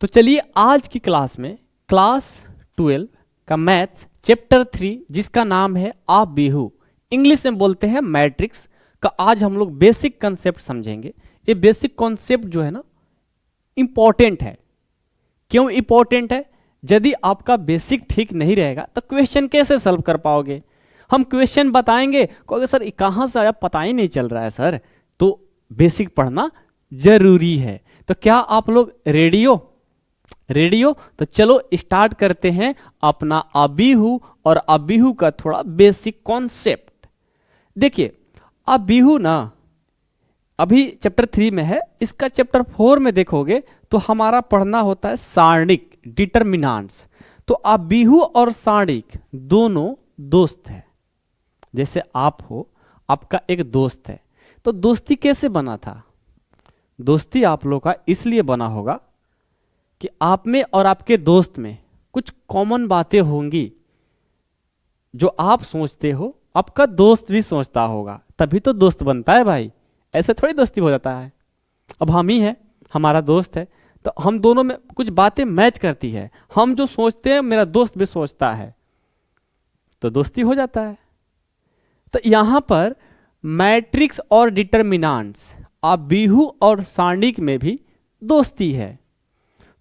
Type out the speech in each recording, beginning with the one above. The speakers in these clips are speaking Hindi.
तो चलिए आज की क्लास में क्लास 12 का मैथ्स चैप्टर 3 जिसका नाम है आ बिहू, इंग्लिश में बोलते हैं मैट्रिक्स का, आज हम लोग बेसिक कॉन्सेप्ट समझेंगे। ये बेसिक कॉन्सेप्ट जो है ना इंपॉर्टेंट है। क्यों इंपॉर्टेंट है? यदि आपका बेसिक ठीक नहीं रहेगा तो क्वेश्चन कैसे सॉल्व कर पाओगे? हम क्वेश्चन बताएंगे, कहोगे सर ये कहाँ से आया पता ही नहीं चल रहा है सर। तो बेसिक पढ़ना जरूरी है। तो क्या आप लोग रेडी हो? तो चलो स्टार्ट करते हैं अपना अबीहू और अबीहू का थोड़ा बेसिक कॉन्सेप्ट। देखिए अबीहू ना अभी चैप्टर 3 में है, इसका चैप्टर 4 में देखोगे तो हमारा पढ़ना होता है सारणिक डिटरमिनेंट्स। तो अबीहू और सारणिक दोनों दोस्त है। जैसे आप हो, आपका एक दोस्त है, तो दोस्ती कैसे बना था? दोस्ती आप लोग का इसलिए बना होगा कि आप में और आपके दोस्त में कुछ कॉमन बातें होंगी जो आप सोचते हो, आपका दोस्त भी सोचता होगा, तभी तो दोस्त बनता है भाई। ऐसे थोड़ी दोस्ती हो जाता है। अब हम ही हैं, हमारा दोस्त है, तो हम दोनों में कुछ बातें मैच करती है। हम जो सोचते हैं मेरा दोस्त भी सोचता है, तो दोस्ती हो जाता है। तो यहां पर मैट्रिक्स और डिटरमिनेंट्स अबीहू और सारणिक में भी दोस्ती है।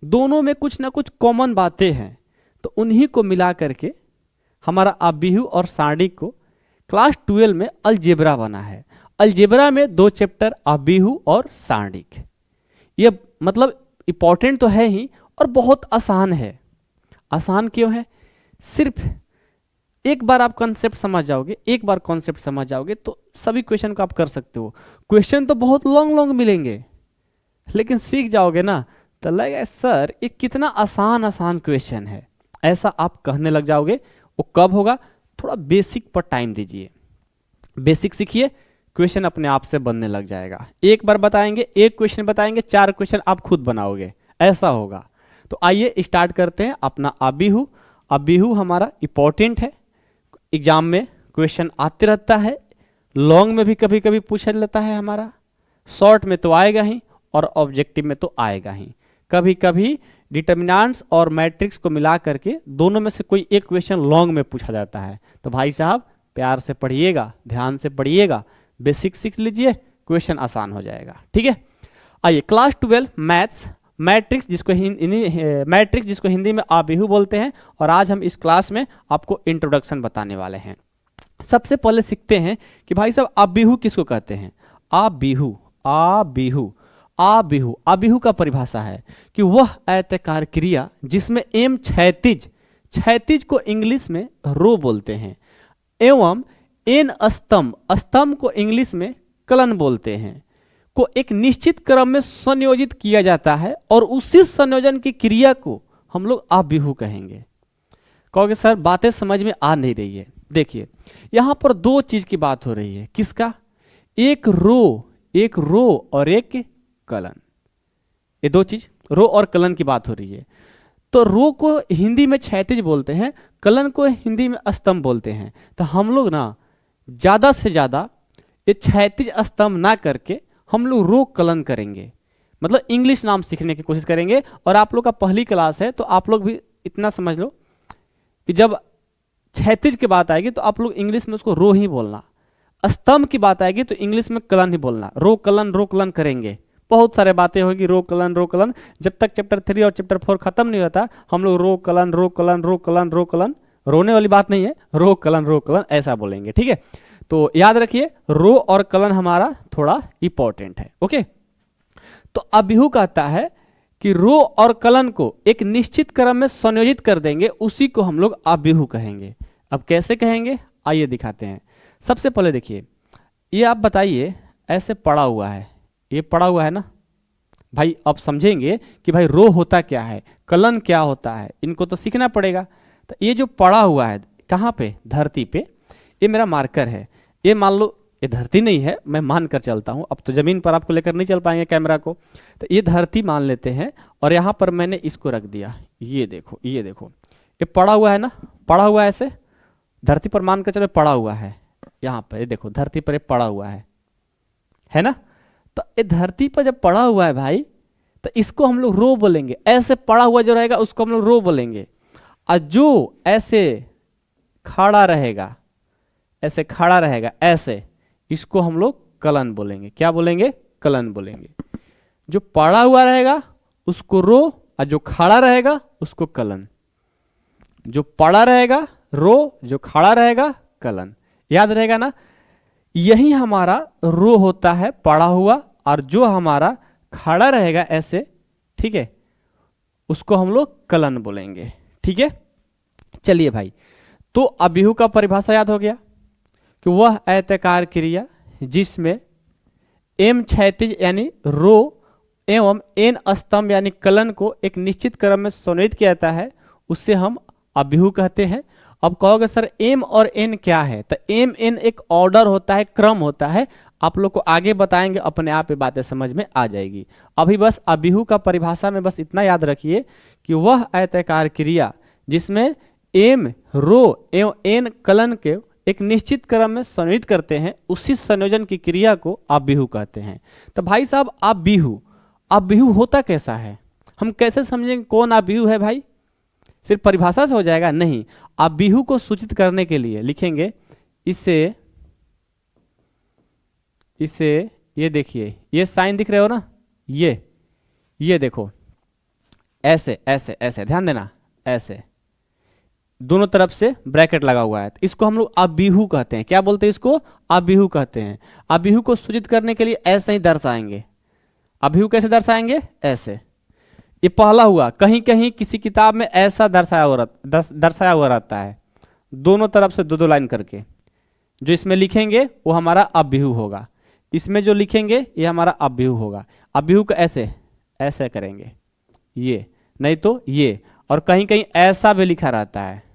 दोनों में कुछ ना कुछ कॉमन बातें हैं, तो उन्हीं को मिला करके हमारा अबीहू और सारणिक को क्लास 12 में अलजेब्रा बना है। अलजेब्रा में 2 चैप्टर अबीहू और सारणिक। ये मतलब इंपॉर्टेंट तो है ही और बहुत आसान है। आसान क्यों है? सिर्फ एक बार आप कॉन्सेप्ट समझ जाओगे, एक बार कॉन्सेप्ट समझ जाओगे तो सभी क्वेश्चन को आप कर सकते हो। क्वेश्चन तो बहुत लॉन्ग मिलेंगे, लेकिन सीख जाओगे ना तो लगेगा सर ये कितना आसान क्वेश्चन है, ऐसा आप कहने लग जाओगे। वो कब होगा? थोड़ा बेसिक पर टाइम दीजिए, बेसिक सीखिए, क्वेश्चन अपने आप से बनने लग जाएगा। एक बार बताएंगे, एक क्वेश्चन बताएंगे, 4 क्वेश्चन आप खुद बनाओगे, ऐसा होगा। तो आइए स्टार्ट करते हैं अपना अबीहू। अबीहू हमारा इंपॉर्टेंट है, एग्जाम में क्वेश्चन आते रहता है, लॉन्ग में भी कभी कभी पूछा लेता है हमारा, शॉर्ट में तो आएगा ही और ऑब्जेक्टिव में तो आएगा ही। कभी कभी डिटरमिनेंट्स और मैट्रिक्स को मिला करके दोनों में से कोई एक क्वेश्चन लॉन्ग में पूछा जाता है। तो भाई साहब प्यार से पढ़िएगा, ध्यान से पढ़िएगा, बेसिक सीख लीजिए, क्वेश्चन आसान हो जाएगा। ठीक है, आइए क्लास 12 मैथ्स मैट्रिक्स जिसको हिंदी में अबीहू बोलते हैं, और आज हम इस क्लास में आपको इंट्रोडक्शन बताने वाले हैं। सबसे पहले सीखते हैं कि भाई साहब अबीहू किसको कहते हैं। अबीहू अबीहू का परिभाषा है कि वह आयताकार क्रिया जिसमें एम क्षैतिज को इंग्लिश में रो बोलते हैं, एवं एन स्तंभ को इंग्लिश में कलन बोलते हैं, को एक निश्चित क्रम में संयोजित किया जाता है, और उसी संयोजन की क्रिया को हम लोग अबीहू कहेंगे। कहोगे सर बातें समझ में आ नहीं रही है। देखिए यहां पर 2 चीज की बात हो रही है। किसका? एक रो और एक कलन। ये 2 चीज, रो और कलन की बात हो रही है। तो रो को हिंदी में क्षैतिज बोलते हैं, कलन को हिंदी में स्तंभ बोलते हैं। तो हम लोग ना ज्यादा से ज्यादा ये क्षैतिज स्तंभ ना करके हम लोग रो कलन करेंगे, मतलब इंग्लिश नाम सीखने की कोशिश करेंगे। और आप लोग का पहली क्लास है तो आप लोग भी इतना समझ लो कि जब क्षैतिज की बात आएगी तो आप लोग इंग्लिश में उसको रो ही बोलना, स्तंभ की बात आएगी तो इंग्लिश में कलन ही बोलना। रो कलन करेंगे, बहुत सारे बातें होगी रो कलन। जब तक चैप्टर 3 और चैप्टर 4 खत्म नहीं होता हम लोग रो कलन, रोने वाली बात नहीं है, रो कलन ऐसा बोलेंगे। ठीक है, तो याद रखिए रो और कलन हमारा थोड़ा इंपॉर्टेंट है। ओके, तो अबीहू कहता है कि रो और कलन को एक निश्चित क्रम में संयोजित कर देंगे, उसी को हम लोग अबीहू कहेंगे। अब कैसे कहेंगे आइए दिखाते हैं। सबसे पहले देखिए, ये आप बताइए ऐसे पड़ा हुआ है, ये पड़ा हुआ है ना भाई। अब समझेंगे कि भाई रो होता क्या है, कलन क्या होता है, इनको तो सीखना पड़ेगा। तो ये जो पड़ा हुआ है कहाँ पे? धरती पे। ये मेरा मार्कर है, ये मान लो ये धरती नहीं है, मैं मान कर चलता हूँ। अब तो जमीन पर आपको लेकर नहीं चल पाएंगे कैमरा को, तो ये धरती मान लेते हैं और यहाँ पर मैंने इसको रख दिया। ये देखो ये पड़ा हुआ है ना, पड़ा हुआ है ऐसे धरती पर मान कर चलो, पड़ा हुआ है यहाँ पर। ये देखो धरती पर ये पड़ा हुआ है ना। तो ये धरती पर जब पड़ा हुआ है भाई, तो इसको हम लोग रो बोलेंगे। ऐसे पड़ा हुआ जो रहेगा उसको हम लोग रो बोलेंगे, और जो ऐसे खड़ा रहेगा, ऐसे खड़ा रहेगा ऐसे, इसको हम लोग कलन बोलेंगे। क्या बोलेंगे? कलन बोलेंगे। जो पड़ा हुआ रहेगा उसको रो, और जो खड़ा रहेगा उसको कलन। जो पड़ा रहेगा रो, जो खड़ा रहेगा कलन। याद रहेगा ना? यही हमारा रो होता है पड़ा हुआ, और जो हमारा खड़ा रहेगा ऐसे, ठीक है, उसको हम लोग कलन बोलेंगे। ठीक है, चलिए भाई, तो अभिहु का परिभाषा याद हो गया कि वह आयताकार क्रिया जिसमें एम क्षैतिज यानी रो एवं एन स्तंभ यानी कलन को एक निश्चित क्रम में संयोजित किया जाता है, उससे हम अभिहु कहते हैं। अब कहोगे सर एम और एन क्या है? तो एम एन एक ऑर्डर होता है, क्रम होता है। आप लोग को आगे बताएंगे, अपने आप ये बातें समझ में आ जाएगी। अभी बस अभिहु का परिभाषा में बस इतना याद रखिए कि वह आयताकार क्रिया जिसमें एम रो एवं एन कलन के एक निश्चित क्रम में संयोजित करते हैं, उसी संयोजन की क्रिया को अभिहु कहते हैं। तो भाई साहब अभिहु होता कैसा है? हम कैसे समझेंगे कौन अभिहु है भाई? सिर्फ परिभाषा से हो जाएगा? नहीं, अभिहु को सूचित करने के लिए लिखेंगे इसे ये देखिए, ये साइन दिख रहे हो ना, ये देखो, ऐसे ऐसे ऐसे, ध्यान देना, ऐसे दोनों तरफ से ब्रैकेट लगा हुआ है, तो इसको हम लोग अभिहु कहते हैं। क्या बोलते हैं इसको? अभिहु कहते हैं। अभिहु को सूचित करने के लिए ऐसे ही दर्शाएंगे। अभिहु कैसे दर्शाएंगे? ऐसे। ये पहला हुआ, कहीं कहीं किसी किताब में ऐसा दर्शाया हुआ रहता है, दोनों तरफ से दो दो लाइन करके। जो इसमें लिखेंगे वो हमारा अभिहु होगा, इसमें जो लिखेंगे ये हमारा अभिहु होगा। अभिहु को ऐसे ऐसे करेंगे, ये नहीं तो ये, और कहीं कहीं ऐसा भी लिखा रहता है।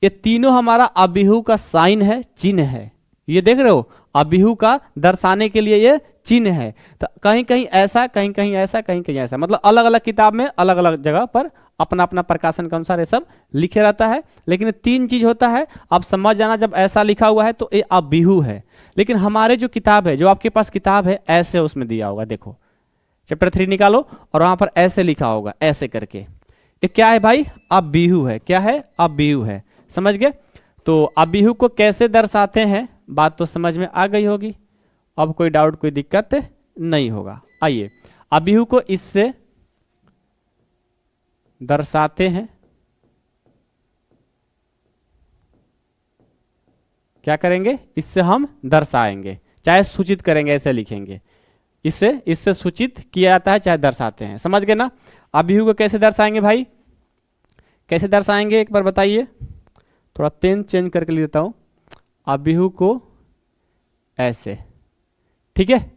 ये तीनों हमारा अभिहु का साइन है, चिन्ह है। ये देख रहे हो, अभिहु का दर्शाने के लिए ये चिन्ह है। तो कहीं कहीं ऐसा, कहीं कहीं ऐसा, कहीं कहीं ऐसा, मतलब अलग अलग किताब में अलग अलग जगह पर अपना अपना प्रकाशन के अनुसार ये सब लिखे रहता है। लेकिन तीन चीज होता है, आप समझ जाना, जब ऐसा लिखा हुआ है तो ये अभिहु है। लेकिन हमारे जो किताब है, जो आपके पास किताब है, ऐसे उसमें दिया होगा, देखो चैप्टर 3 निकालो और वहां पर ऐसे लिखा होगा, ऐसे करके। ये क्या है भाई? अभिहु है। क्या है? अभिहु है। समझ गए? तो अभिहु को कैसे दर्शाते हैं, बात तो समझ में आ गई होगी। अब कोई डाउट, कोई दिक्कत नहीं होगा। आइए, अभिहु को इससे दर्शाते हैं। क्या करेंगे? इससे हम दर्शाएंगे, चाहे सूचित करेंगे, ऐसे लिखेंगे। इससे सूचित किया जाता है, चाहे दर्शाते हैं। समझ गए ना? अभिहु को कैसे दर्शाएंगे भाई? कैसे दर्शाएंगे एक बार बताइए। थोड़ा पेन चेंज करके लिख देता हूं। अभिहु को ऐसे, ठीक है।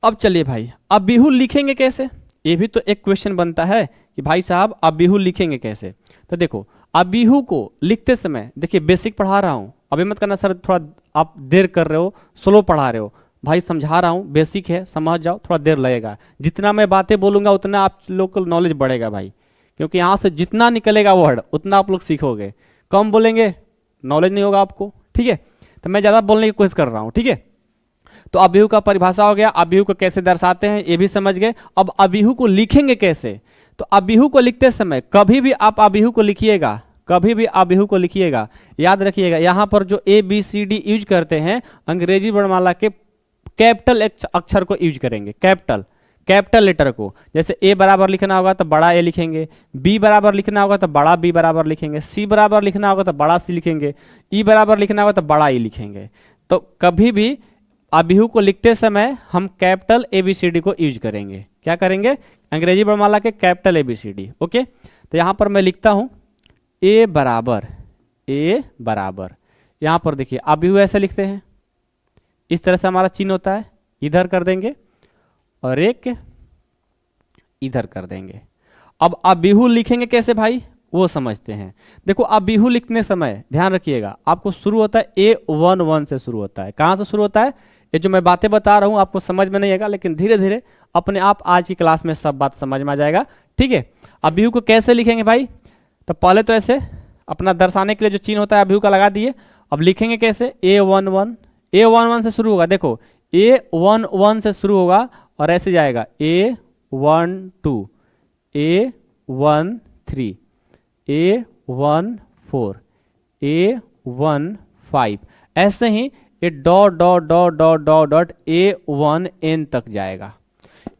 अब चलिए भाई, अभिहु लिखेंगे कैसे? ये भी तो एक क्वेश्चन बनता है कि भाई साहब अभिहु लिखेंगे कैसे। तो देखो, अभिहु को लिखते समय, देखिए बेसिक पढ़ा रहा हूं, अभी मत करना सर थोड़ा आप देर कर रहे हो, स्लो पढ़ा रहे हो। भाई समझा रहा हूं, बेसिक है, समझ जाओ, थोड़ा देर लगेगा। जितना मैं बातें बोलूंगा उतना आप लोग को नॉलेज बढ़ेगा भाई, क्योंकि यहाँ से जितना निकलेगा वर्ड उतना आप लोग सीखोगे। कम बोलेंगे नॉलेज नहीं होगा आपको, ठीक है। तो मैं ज़्यादा बोलने की कोशिश कर रहा हूँ, ठीक है। तो अभिहु का परिभाषा हो गया, अभिहु को कैसे दर्शाते हैं ये भी समझ गए। अब अभिहु को लिखेंगे कैसे? तो अभिहु को लिखते समय कभी भी आप अभिहु को लिखिएगा, कभी भी अभिहु को लिखिएगा, याद रखिएगा यहाँ पर जो ABCD यूज करते हैं, अंग्रेजी वर्णमाला के कैपिटल अक्षर को यूज करेंगे, कैपिटल लेटर को। जैसे A बराबर लिखना होगा तो बड़ा A लिखेंगे, B बराबर लिखना होगा तो बड़ा B बराबर लिखेंगे, C बराबर लिखना होगा तो बड़ा C लिखेंगे, E बराबर लिखना होगा तो बड़ा E लिखेंगे। तो कभी भी अभिहु को लिखते समय हम कैपिटल ABCD को यूज करेंगे। क्या करेंगे? अंग्रेजी वर्णमाला के कैपिटल ABCD। ओके, तो यहाँ पर मैं लिखता हूँ A बराबर, यहाँ पर देखिए अभिहु ऐसे लिखते हैं, इस तरह से हमारा चिन्ह होता है, इधर कर देंगे और एक इधर कर देंगे। अब अभिहु लिखेंगे कैसे भाई, वो समझते हैं। देखो अभिहु लिखने समय ध्यान रखिएगा, आपको शुरू होता है A11 से शुरू होता है। कहाँ से शुरू होता है? ये जो मैं बातें बता रहा हूँ आपको समझ में नहीं आएगा, लेकिन धीरे धीरे अपने आप आज की क्लास में सब बात समझ में आ जाएगा, ठीक है। अभिहु को कैसे लिखेंगे भाई? तो पहले तो ऐसे अपना दर्शाने के लिए जो चिन्ह होता है अभिहु का लगा दिए। अब लिखेंगे कैसे? A11 से शुरू होगा, देखो A11 से शुरू होगा और ऐसे जाएगा A11 A12 A13 A14 A15, ऐसे ही ये dot dot dot dot dot dot A1N तक जाएगा।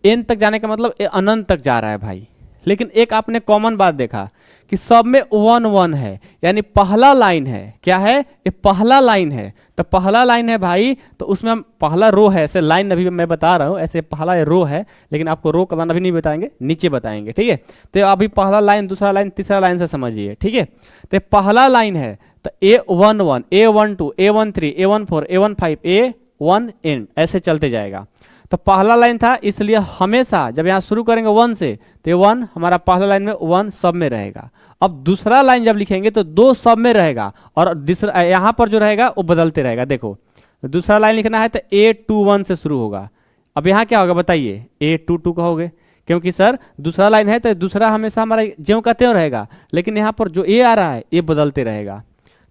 N तक जाने का मतलब ये अनंत तक जा रहा है भाई। लेकिन एक आपने कॉमन बात देखा कि सब में 1 1 है, यानी पहला लाइन है। क्या है? ये पहला लाइन है। तो पहला लाइन है भाई, तो उसमें हम पहला रो है, ऐसे लाइन अभी मैं बता रहा हूँ, ऐसे पहला रो है, लेकिन आपको रो का अभी नहीं बताएंगे, नीचे बताएंगे, ठीक है। तो अभी पहला लाइन, दूसरा लाइन, तीसरा लाइन से समझिए, ठीक है। तो पहला लाइन है तो A11 A12 A13 A14 A15 A1N ऐसे चलते जाएगा। तो पहला लाइन था, इसलिए हमेशा जब यहाँ शुरू करेंगे 1 से तो 1 हमारा पहला लाइन में 1 सब में रहेगा। अब दूसरा लाइन जब लिखेंगे तो 2 सब में रहेगा, और दूसरा यहाँ पर जो रहेगा वो बदलते रहेगा। देखो दूसरा लाइन लिखना है तो A21 से शुरू होगा। अब यहाँ क्या होगा बताइए? A22 कहोगे, क्योंकि सर दूसरा लाइन है तो दूसरा हमेशा हमारा ज्यों का त्यों रहेगा, लेकिन यहाँ पर जो A आ रहा है ये बदलते रहेगा।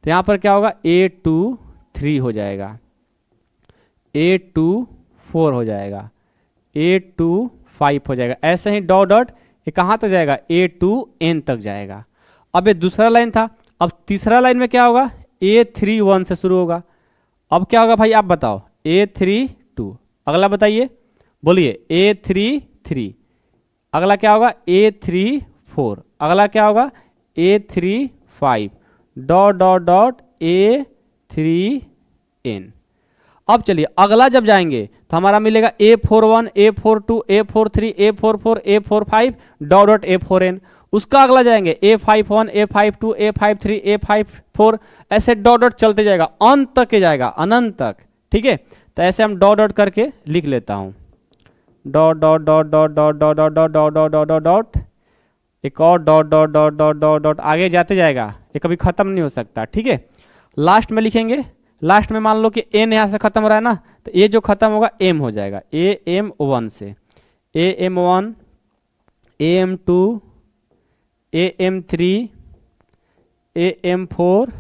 तो यहाँ पर क्या होगा? A23 हो जाएगा, A24 हो जाएगा, A25 हो जाएगा। ऐसे ही डॉट डॉट ये कहाँ तक जाएगा? A2N तक जाएगा। अब ये दूसरा लाइन था। अब तीसरा लाइन में क्या होगा? A31 से शुरू होगा। अब क्या होगा भाई आप बताओ? A32। अगला बताइए, बोलिए। A33। अगला क्या होगा? A34। अगला क्या होगा? A35 dot dot dot A3N। अब चलिए अगला जब जाएंगे तो हमारा मिलेगा A41 A42 A43 A44 A45 dot dot A4N। उसका अगला जाएंगे A51 A52 A53 A54, ऐसे डॉट डॉट चलते जाएगा, अंत तक के जाएगा, अनंत तक, ठीक है। तो ऐसे हम डॉट डॉट करके लिख लेता हूं, dot dot dot dot dot dot dot dot dot dot dot dot dot, एक और dot dot dot dot dot dot, आगे जाते जाएगा, ये कभी खत्म नहीं हो सकता, ठीक है। लास्ट में लिखेंगे, लास्ट में मान लो कि N यहाँ से खत्म हो रहा है ना, तो ये जो खत्म होगा M हो जाएगा, AM1 से AM1 AM2 AM3 AM4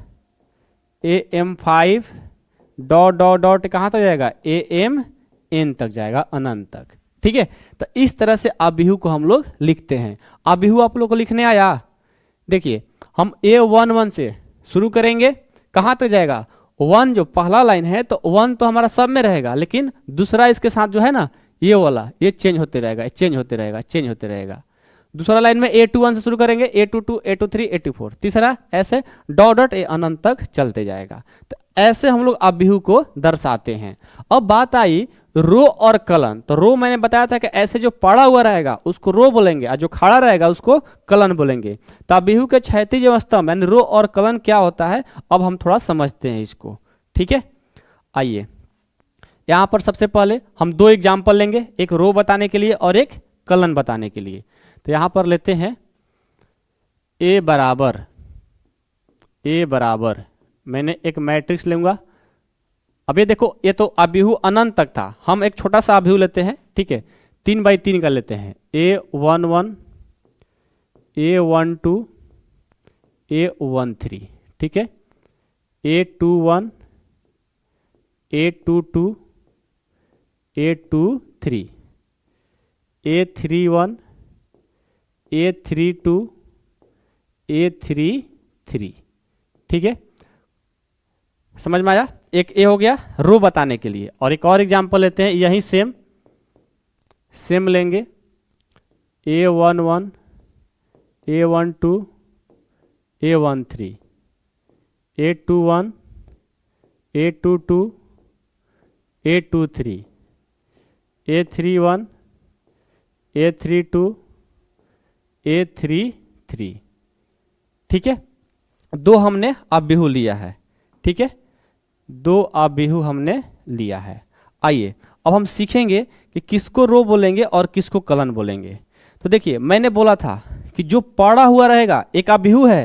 AM5 dot dot dot कहाँ तक जाएगा? AMN तक जाएगा, अनंत तक, ठीक है। तो इस तरह से आबिहू को हम लोग लिखते हैं। आबिहू आप लोग को लिखने आया? देखिए हम A11 से शुरू करेंगे, कहाँ तक जाएगा? 1 जो पहला लाइन है तो 1 तो हमारा सब में रहेगा, लेकिन दूसरा इसके साथ जो है ना ये वाला, ये चेंज होते रहेगा, चेंज होते रहेगा, चेंज होते रहेगा। दूसरा लाइन में A21 से शुरू करेंगे, A22 A23 A24, तीसरा ऐसे डॉट डॉट अनंत तक चलते जाएगा। तो ऐसे हम लोग आबिहू को दर्शाते हैं। अब बात आई रो और कलन। तो रो मैंने बताया था कि ऐसे जो पड़ा हुआ रहेगा उसको रो बोलेंगे, और जो खड़ा रहेगा उसको कलन बोलेंगे। तो आबिहू के क्षैतिज स्तंभ यानी रो और कलन क्या होता है, अब हम थोड़ा समझते हैं इसको, ठीक है। आइए यहाँ पर सबसे पहले हम 2 एग्जाम्पल लेंगे, एक रो बताने के लिए और एक कलन बताने के लिए। तो यहाँ पर लेते हैं A बराबर, मैंने एक मैट्रिक्स लूंगा। अब ये देखो, ये तो आबिहू अनंत तक था, हम एक छोटा सा आबिहू लेते हैं, ठीक है, 3 बाई 3 का लेते हैं। A11 A12 A13, ठीक है, A21 A22 A23 A31 A32 A33, ठीक है। समझ में आया? एक ए हो गया रो बताने के लिए, और एक और एग्जांपल लेते हैं, यही सेम लेंगे। A11 A12 A13 A21 A22 A23 A31 A32 A33, ठीक है। 2 हमने आबिहू लिया है, ठीक है, 2 आबिहू हमने लिया है। आइए अब हम सीखेंगे कि किसको रो बोलेंगे और किसको कलन बोलेंगे। तो देखिए मैंने बोला था कि जो पड़ा हुआ रहेगा एक आबिहू है,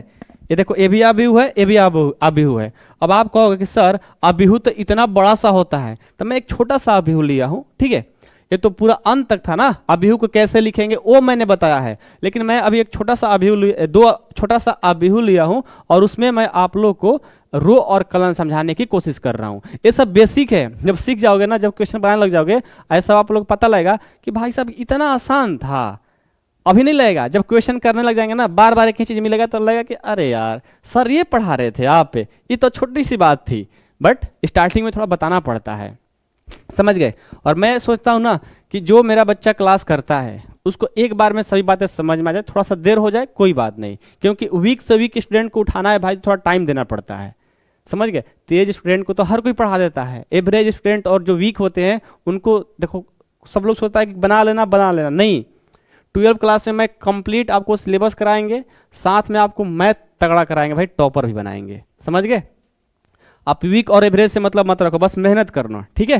ये देखो ये भी आबिहू है, ये भी आबिहू है। अब आप कहोगे कि सर आबिहू तो इतना बड़ा सा होता है, तो मैं एक छोटा सा आबिहू लिया हूं, ठीक है। ये तो पूरा अंत तक था ना। अभिहु को कैसे लिखेंगे वो मैंने बताया है, लेकिन मैं अभी एक छोटा सा अभिहु लिया हूं और उसमें मैं आप लोग को रो और कलन समझाने की कोशिश कर रहा हूं। ये सब बेसिक है, जब सीख जाओगे ना, जब क्वेश्चन बनाने लग जाओगे, ऐसा आप लोग पता लगेगा कि भाई साहब इतना आसान था। अभी नहीं लगेगा, जब क्वेश्चन करने लग जाएंगे ना, बार बार एक ही चीज मिलेगा तो लगेगा कि अरे यार सर ये पढ़ा रहे थे आप पे, ये तो छोटी सी बात थी। बट स्टार्टिंग में थोड़ा बताना पड़ता है, समझ गए। और मैं सोचता हूँ ना कि जो मेरा बच्चा क्लास करता है उसको एक बार में सभी बातें समझ में आ जाए, थोड़ा सा देर हो जाए कोई बात नहीं, क्योंकि वीक से वीक स्टूडेंट को उठाना है भाई, थोड़ा टाइम देना पड़ता है, समझ गए। तेज स्टूडेंट को तो हर कोई पढ़ा देता है, एवरेज स्टूडेंट और जो वीक होते हैं उनको देखो, सब लोग सोचता है कि बना लेना, नहीं। 12 क्लास में मैं कंप्लीट आपको सिलेबस कराएंगे, साथ में आपको मैथ तगड़ा कराएंगे भाई, टॉपर भी बनाएंगे, समझ गए। आप वीक और एवरेज से मतलब मत रखो, बस मेहनत करना, ठीक है।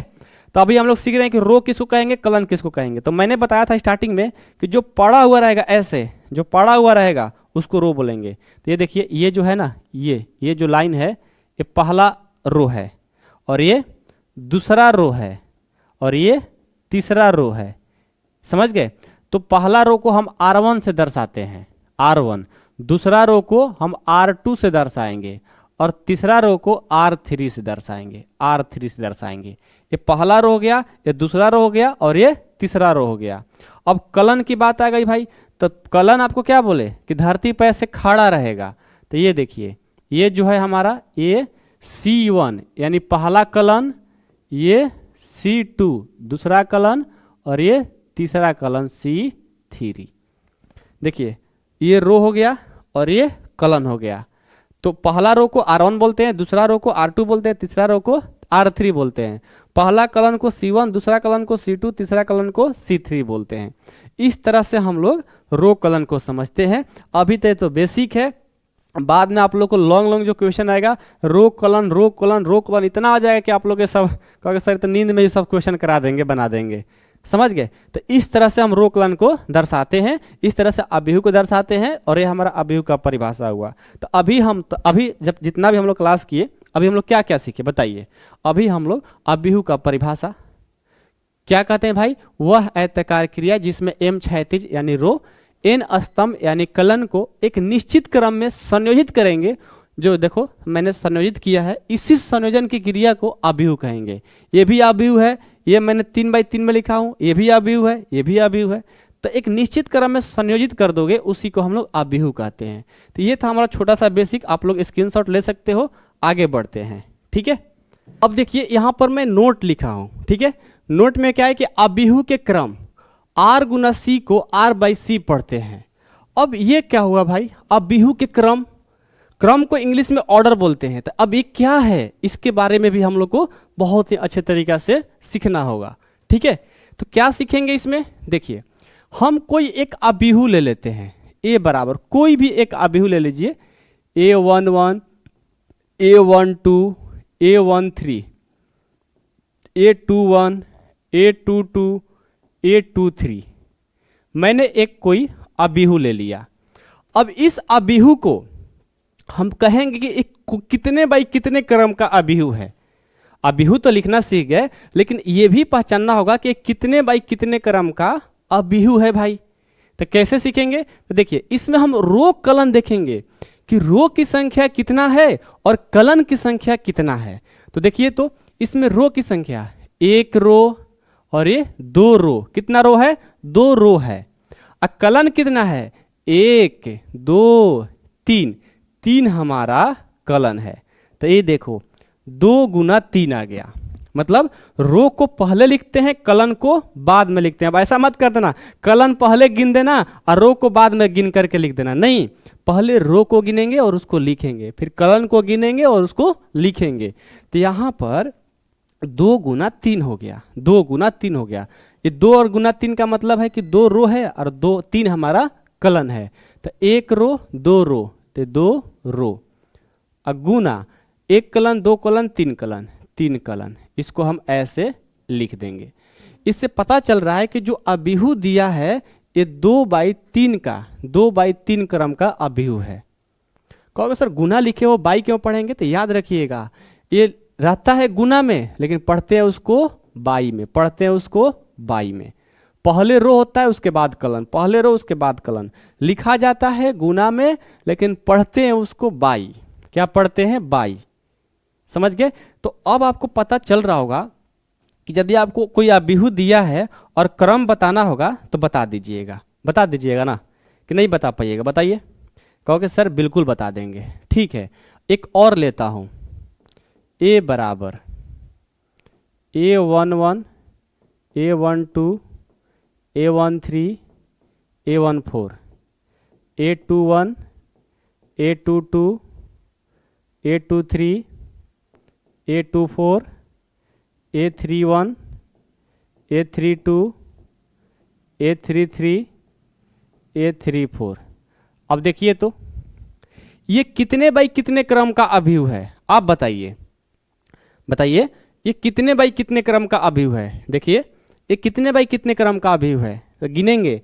तो अभी हम लोग सीख रहे हैं कि रो किसको कहेंगे, कलन किसको कहेंगे। तो मैंने बताया था स्टार्टिंग में कि जो पड़ा हुआ रहेगा, ऐसे जो पड़ा हुआ रहेगा उसको रो बोलेंगे। तो ये देखिए, ये जो है ना, ये जो लाइन है, ये पहला रो है, और ये दूसरा रो है, और ये तीसरा रो है, समझ गए। तो पहला रो को हम R1 से दर्शाते हैं, R1, दूसरा रो को हम R2 से दर्शाएंगे, और तीसरा रो को R3 से दर्शाएंगे, R3 से दर्शाएंगे। ये पहला रो हो गया, ये दूसरा रो हो गया, और ये तीसरा रो हो गया। अब कलन की बात आ गई भाई, तो कलन आपको क्या बोले कि धरती पर ऐसे खड़ा रहेगा। तो ये देखिए, ये जो है हमारा, ये C1 यानी पहला कलन, ये C2 दूसरा कलन, और ये तीसरा कलन C3। देखिए, ये रो हो गया और ये कलन हो गया। तो पहला रो को R1 बोलते हैं, दूसरा रो को R2 बोलते हैं, तीसरा रो को R3 बोलते हैं। पहला कलन को C1, दूसरा कलन को C2, तीसरा कलन को C3 बोलते हैं। इस तरह से हम लोग रो कलन को समझते हैं। अभी तक तो बेसिक है, बाद में आप लोग को लॉन्ग जो क्वेश्चन आएगा, रो कलन इतना आ जाएगा कि आप लोग सब कहोगे सर तो नींद में ही सब क्वेश्चन करा देंगे, बना देंगे, समझ गए। तो इस तरह से हम रो कलन को दर्शाते हैं, इस तरह से अभिहु को दर्शाते हैं, और ये हमारा अभिहु का परिभाषा हुआ। तो अभी जब जितना भी हम लोग क्लास किए, अभी हम लोग क्या क्या सीखे बताइए। अभी हम लोग अभिहु का परिभाषा क्या कहते हैं भाई, वह आयताकार क्रिया जिसमें m क्षैतिज यानी रो, n स्तंभ यानी कलन को एक निश्चित क्रम में संयोजित करेंगे। जो देखो मैंने संयोजित किया है, इसी संयोजन की क्रिया को अभिहु कहेंगे। ये भी अभिहु है, ये मैंने 3/3 में लिखा हूं, ये भी अभिहु है, ये भी अभिहु है। तो एक निश्चित क्रम में संयोजित कर दोगे, उसी को हम लोग अभिहु कहते हैं। तो ये था हमारा छोटा सा बेसिक, आप लोग स्क्रीनशॉट ले सकते हो। आगे बढ़ते हैं, ठीक है। अब देखिए यहाँ पर मैं नोट लिखा हूं, ठीक है। नोट में क्या है कि अभिहु के क्रम R गुना C को R/C पढ़ते हैं। अब ये क्या हुआ भाई, अभिहु के क्रम को इंग्लिश में ऑर्डर बोलते हैं। तो अब ये क्या है, इसके बारे में भी हम लोग को बहुत ही अच्छे तरीका से सीखना होगा, ठीक है। तो क्या सीखेंगे इसमें, देखिए हम कोई एक अभिहु ले लेते हैं, A बराबर कोई भी एक अभिहु ले लीजिए, A11, A12, A13, A21, A22, A23। मैंने एक कोई अभिहु ले लिया। अब इस अभिहु को हम कहेंगे कि एक कितने बाई कितने क्रम का अभिहु है। अभिहु तो लिखना सीख गए, लेकिन यह भी पहचानना होगा कि कितने बाई कितने क्रम का अभिहु है भाई। तो कैसे सीखेंगे, तो देखिए इसमें हम रो कलन देखेंगे कि रो की संख्या कितना है और कलन की संख्या कितना है। तो देखिए, तो इसमें रो की संख्या 1 रो और ये 2 रो, कितना रो है, 2 रो है। और कलन कितना है, 1 2 3, 3 हमारा कलन है। तो ये देखो 2 गुना 3 आ गया, मतलब रो को पहले लिखते हैं, कलन को बाद में लिखते हैं। अब ऐसा मत कर देना कलन पहले गिन देना और रो को बाद में गिन करके लिख देना, नहीं, पहले रो को गिनेंगे और उसको लिखेंगे, फिर कलन को गिनेंगे और उसको लिखेंगे। तो यहाँ पर 2 गुना 3 हो गया, 2 गुना 3 हो गया। ये 2 और गुना 3 का मतलब है कि 2 रो है और 3 हमारा कलन है। तो 1 रो 2 रो, तो 2 रो, गुना 1 कलन 2 कलन 3 कलन 3 कलन, इसको हम ऐसे लिख देंगे। इससे पता चल रहा है कि जो अभिहु दिया है ये 2/3 का 2/3 क्रम का अभिहु है। कहोगे सर गुना लिखे हो बाई क्यों पढ़ेंगे, तो याद रखिएगा ये रहता है गुना में, लेकिन पढ़ते हैं उसको बाई में, पढ़ते हैं उसको बाई में। पहले रो होता है उसके बाद कलन, पहले रो उसके बाद कलन। लिखा जाता है गुना में, लेकिन पढ़ते हैं उसको बाई। क्या पढ़ते हैं? बाई। समझ गए? तो अब आपको पता चल रहा होगा कि यदि आपको कोई अभिहु दिया है और क्रम बताना होगा तो बता दीजिएगा। बता दीजिएगा ना, कि नहीं बता पाइएगा? बताइए। कहोगे सर बिल्कुल बता देंगे। ठीक है, एक और लेता हूं। ए बराबर A11, A12, A13, A14, A21, A22, A23, A24, A31, A32, A33, A34। अब देखिए तो ये कितने बाई कितने क्रम का अभिव्यु है? आप बताइए, बताइए ये कितने बाई कितने क्रम का अभिव्यु है? देखिए ये कितने बाई कितने क्रम का अभिव्यु है? तो गिनेंगे,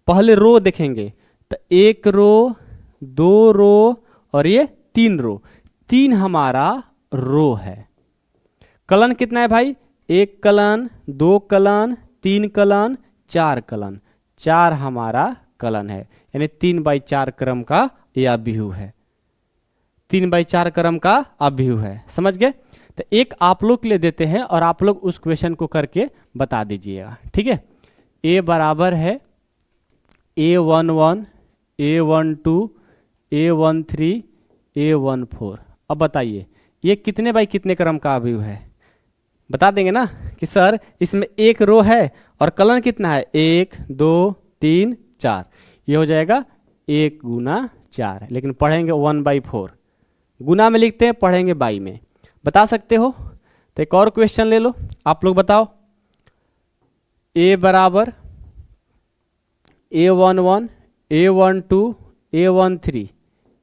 पहले रो देखेंगे तो 1 रो, 2 रो और ये 3 रो। 3 हमारा रो है। कलन कितना है भाई? 1 कलन, 2 कलन, 3 कलन, 4 कलन। 4 हमारा कलन है, यानी 3/4 क्रम का यह अभिव्यु है। 3/4 क्रम का अभिव्यु है। समझ गए? तो एक आप लोग के लिए देते हैं और आप लोग उस क्वेश्चन को करके बता दीजिएगा। ठीक है? ए बराबर है A11, A12, A13, A14। अब बताइए ये कितने बाई कितने क्रम का अभिव्यु है? बता देंगे ना कि सर इसमें 1 रो है और कलन कितना है? 1, 2, 3, 4। ये हो जाएगा 1 गुना 4, लेकिन पढ़ेंगे 1/4। गुना में लिखते हैं, पढ़ेंगे बाई में। बता सकते हो? तो एक और क्वेश्चन ले लो, आप लोग बताओ। ए बराबर A11, A12, A13,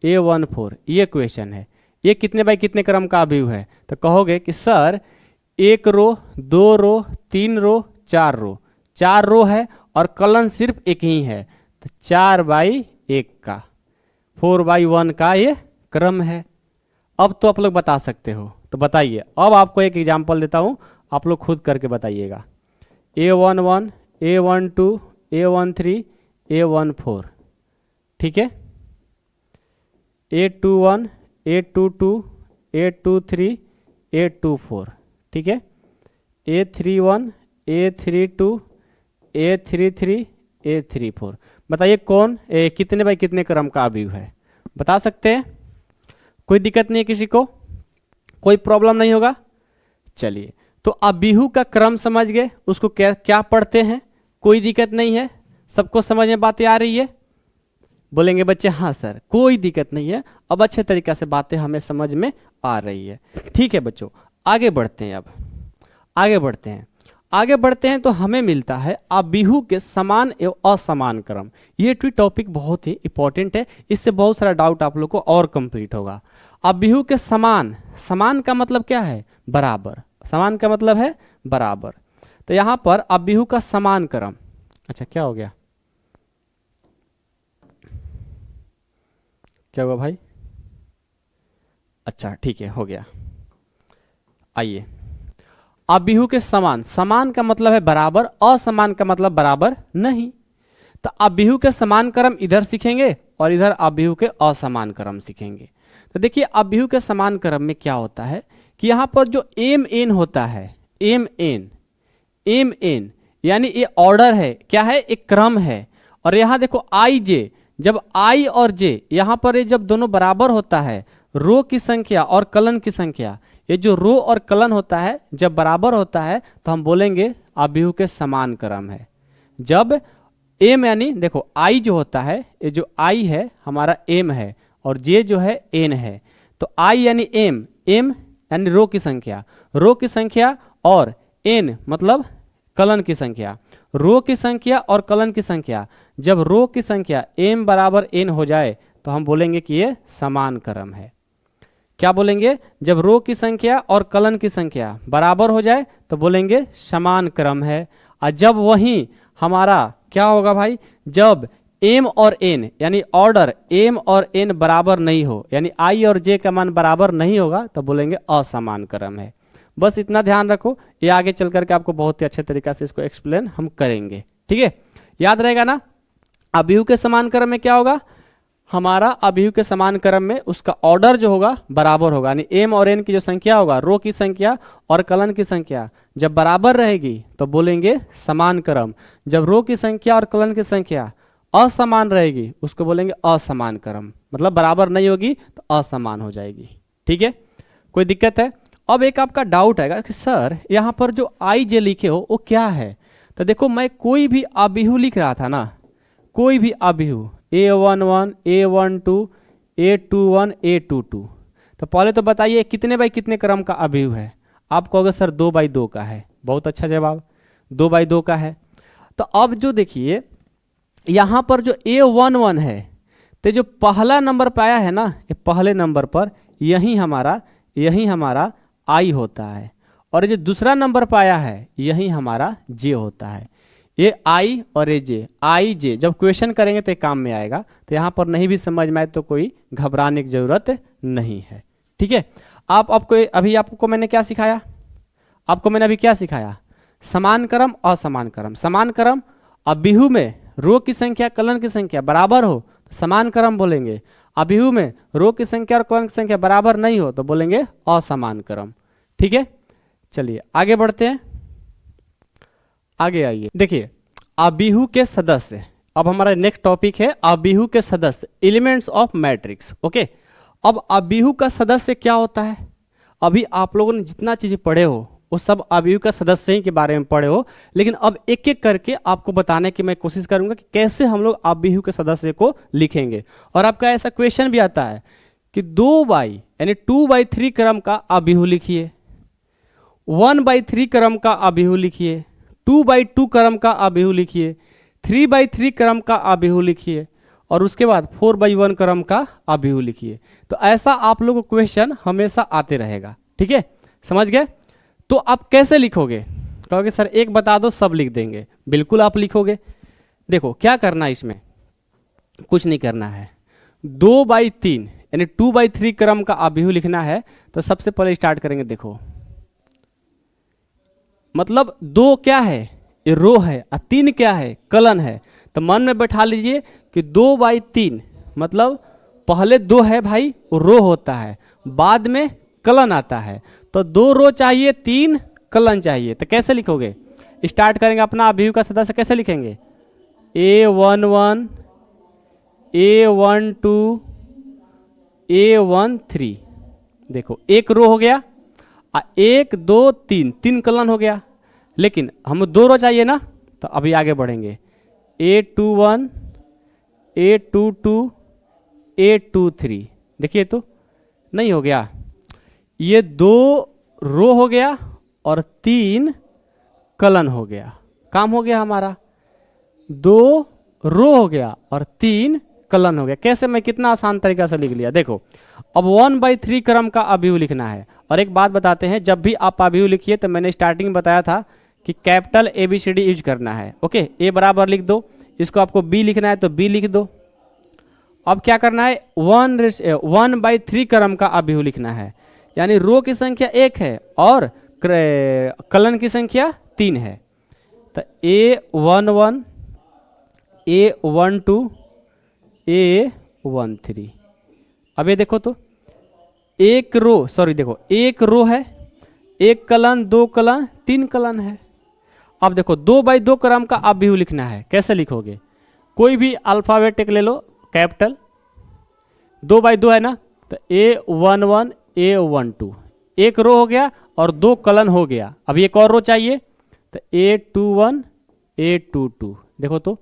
A14, ये क्वेश्चन है। ये कितने बाई कितने क्रम का अभिव्यु है? तो कहोगे कि सर 1 रो, 2 रो, 3 रो, 4 रो। 4 रो है और कलन सिर्फ एक ही है, तो 4/1 का, 4/1 का ये क्रम है। अब तो आप लोग बता सकते हो, तो बताइए। अब आपको एक एग्जांपल देता हूं, आप लोग खुद करके बताइएगा। A11, A12, A13, A14। ठीक है? A21, A22, A23, A24। ठीक है? A31, A32, A33, A34। बताइए कौन कितने बाई कितने क्रम का अभिव्यु है? बता सकते हैं? कोई दिक्कत नहीं है किसी को? कोई प्रॉब्लम नहीं होगा? चलिए, तो अभिव्यु का क्रम समझ गए, उसको क्या क्या पढ़ते हैं? कोई दिक्कत नहीं है? सबको समझ में बातें आ रही है? बोलेंगे बच्चे हाँ सर, कोई दिक्कत नहीं है, अब अच्छे तरीके से बातें हमें समझ में आ रही है। ठीक है बच्चों, आगे बढ़ते हैं। अब आगे बढ़ते हैं, आगे बढ़ते हैं तो हमें मिलता है अभिव्यु के समान एवं असमान क्रम। ये टॉपिक बहुत ही इंपॉर्टेंट है, इससे बहुत सारा डाउट आप लोग को और कंप्लीट होगा। अभिव्यु के समान, समान का मतलब क्या है? बराबर। समान का मतलब है बराबर। तो यहां पर अभिव्यु का समान क्रम, अच्छा क्या हो गया? क्या हुआ भाई? अच्छा ठीक है, हो गया। आइए, अभिव्यु के समान, समान का मतलब है बराबर, असमान का मतलब बराबर नहीं। तो अभिव्यु के समान क्रम इधर सीखेंगे और इधर अभिव्यु के असमान क्रम सीखेंगे। तो देखिए अभिव्यु के समान क्रम में क्या होता है कि यहां पर जो एम एन होता है, एम एन यानी ये ऑर्डर है, क्या है? एक क्रम है। और यहां देखो आई जे, जब आई और जे यहां पर ये जब दोनों बराबर होता है, रो की संख्या और कलन की संख्या, ये जो रो और कलन होता है जब बराबर होता है तो हम बोलेंगे अभिव्यु के समान क्रम है। जब एम यानी देखो आई जो होता है, ये जो आई है हमारा एम है और जे जो है एन है, तो आई यानी एम, एम यानी रो की संख्या, रो की संख्या और एन मतलब कलन की संख्या, रो की संख्या और कलन की संख्या। जब रो की संख्या एम बराबर एन हो जाए तो हम बोलेंगे कि ये समान क्रम है। क्या बोलेंगे? जब रो की संख्या और कलन की संख्या बराबर हो जाए तो बोलेंगे समान क्रम है। और जब वही हमारा क्या होगा भाई? जब एम और एन यानी ऑर्डर एम और एन बराबर नहीं हो, यानी आई और जे का मान बराबर नहीं होगा तो बोलेंगे असमान क्रम है। बस इतना ध्यान रखो, ये आगे चल करके आपको बहुत ही अच्छे तरीके से इसको एक्सप्लेन हम करेंगे। ठीक है, याद रहेगा ना। अभिहु के समान क्रम में क्या होगा, हमारा अभिहु के समान क्रम में उसका ऑर्डर जो होगा बराबर होगा, यानी एम और एन की जो संख्या होगा, रो की संख्या और कलन की संख्या जब बराबर रहेगी तो बोलेंगे समान क्रम। जब रो की संख्या और कलन की संख्या असमान रहेगी उसको बोलेंगे असमान क्रम, मतलब बराबर नहीं होगी तो असमान हो जाएगी। ठीक है, कोई दिक्कत है। अब एक आपका डाउट आएगा कि सर यहाँ पर जो आई जे लिखे हो वो क्या है। तो देखो, मैं कोई भी अभिहु लिख रहा था ना, कोई भी अभिहु A11, A12, A21, A22, तो पहले तो बताइए कितने बाई कितने क्रम का अभिहु है। आप कहोगे सर 2 बाई 2 का है। बहुत अच्छा जवाब, 2 बाई 2 का है। तो अब जो देखिए यहाँ पर जो A11 है, तो जो पहला नंबर पे आया है ना, ये पहले नंबर पर यही हमारा आई होता है, और ये जो दूसरा नंबर पे आया है यही हमारा जे होता है। ये आई और ये जे, आई जे जब क्वेश्चन करेंगे तो काम में आएगा। तो यहाँ पर नहीं भी समझ में आए तो कोई घबराने की जरूरत नहीं है। ठीक है, आपको मैंने क्या सिखाया, आपको मैंने अभी क्या सिखाया, समान क्रम असमान क्रम। समान क्रम अभिहु में रो की संख्या कलन की संख्या बराबर हो तो समान क्रम बोलेंगे, अभिहु में रो की संख्या और कलन की संख्या बराबर नहीं हो तो बोलेंगे असमान क्रम। ठीक है, चलिए आगे बढ़ते हैं, आगे आइए। देखिए अभिहु के सदस्य, अब हमारा नेक्स्ट टॉपिक है अभिहु के सदस्य, एलिमेंट्स ऑफ मैट्रिक्स। ओके, अब अभिहु का सदस्य क्या होता है, अभी आप लोगों ने जितना चीजें पढ़े हो वो सब अभिहु का सदस्य ही के बारे में पढ़े हो, लेकिन अब एक एक करके आपको बताने की मैं कोशिश करूंगा कि कैसे हम लोग अभिहु के सदस्य को लिखेंगे। और आपका ऐसा क्वेश्चन भी आता है कि 2 बाई यानी 2/3 क्रम का अभिहु लिखिए, 1/3 क्रम का अभिहु लिखिए, 2/2 क्रम का अभिहु लिखिए, 3/3 क्रम का अभिहु लिखिए, और उसके बाद 4/1 क्रम का अभिहु लिखिए। तो ऐसा आप लोगों को क्वेश्चन हमेशा आते रहेगा। ठीक है, समझ गए। तो आप कैसे लिखोगे, कहोगे सर एक बता दो सब लिख देंगे। बिल्कुल आप लिखोगे। देखो क्या करना है, इसमें कुछ नहीं करना है। 2/3 यानी 2/3 क्रम का अभिहु लिखना है। तो सबसे पहले स्टार्ट करेंगे। देखो मतलब 2 क्या है, ये रो है, और 3 क्या है, कलन है। तो मन में बैठा लीजिए कि 2/3 मतलब पहले 2 है भाई, वो रो होता है, बाद में कलन आता है। तो 2 रो चाहिए, 3 कलन चाहिए। तो कैसे लिखोगे, स्टार्ट करेंगे अपना अभिहु का सदस्य कैसे लिखेंगे, A11, A12, A13। देखो एक रो हो गया, 1 2 3 कलन हो गया, लेकिन हम 2 रो चाहिए ना। तो अभी आगे बढ़ेंगे, A21, A22, A23। देखिए तो नहीं हो गया, ये 2 रो हो गया और 3 कलन हो गया। काम हो गया हमारा, 2 रो हो गया और 3 कलन हो गया। कैसे, मैं कितना आसान तरीका से लिख लिया। देखो अब 1/3 क्रम का अभिहु लिखना है। और एक बात बताते हैं, जब भी आप अभिहु लिखिए तो मैंने स्टार्टिंग में बताया था कि कैपिटल ABCD यूज करना है। ओके, A बराबर लिख दो, इसको आपको B लिखना है तो B लिख दो। अब क्या करना है, 1/3 क्रम का अभिहु लिखना है, यानी रो की संख्या 1 है और कलन की संख्या 3 है। तो A11, A12, A13। अब ये देखो तो एक रो है, 1 कलन, 2 कलन, 3 कलन है। अब देखो 2/2 क्रम का अभिहु लिखना है। कैसे लिखोगे, कोई भी अल्फाबेटिक ले लो, कैपिटल, 2/2 है ना। तो A11, A12, एक रो हो गया और 2 कलन हो गया। अब एक और रो चाहिए, तो A21, A22। देखो तो